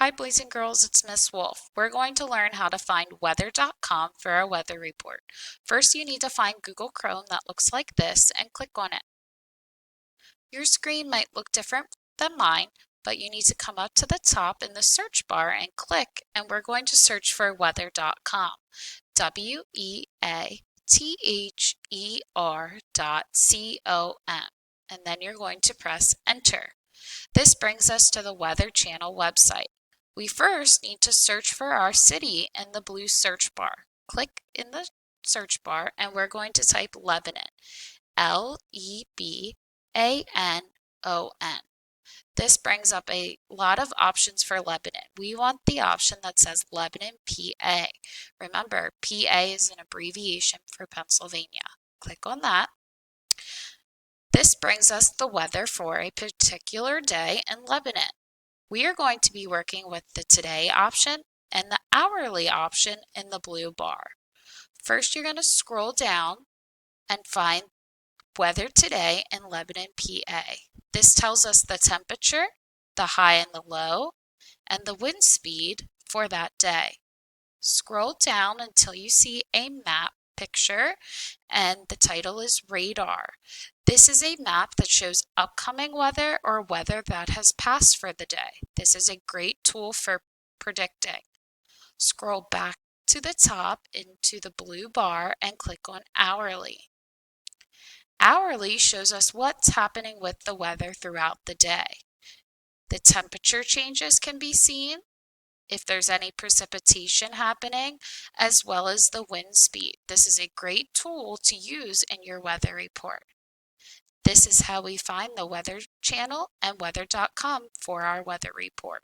Hi boys and girls, it's Miss Wolf. We're going to learn how to find weather.com for our weather report. First, you need to find Google Chrome that looks like this and click on it. Your screen might look different than mine, but you need to come up to the top in the search bar and click, and we're going to search for weather.com. weather.com. And then you're going to press enter. This brings us to the Weather Channel website. We first need to search for our city in the blue search bar. Click in the search bar and we're going to type Lebanon, Lebanon. This brings up a lot of options for Lebanon. We want the option that says Lebanon, PA. Remember, PA is an abbreviation for Pennsylvania. Click on that. This brings us the weather for a particular day in Lebanon. We are going to be working with the today option and the hourly option in the blue bar. First, you're going to scroll down and find weather today in Lebanon, PA. This tells us the temperature, the high and the low, and the wind speed for that day. Scroll down until you see a map picture and the title is radar. This is a map that shows upcoming weather or weather that has passed for the day. This is a great tool for predicting. Scroll back to the top into the blue bar and click on hourly. Hourly shows us what's happening with the weather throughout the day. The temperature changes can be seen, if there's any precipitation happening, as well as the wind speed. This is a great tool to use in your weather report. This is how we find the Weather Channel and weather.com for our weather report.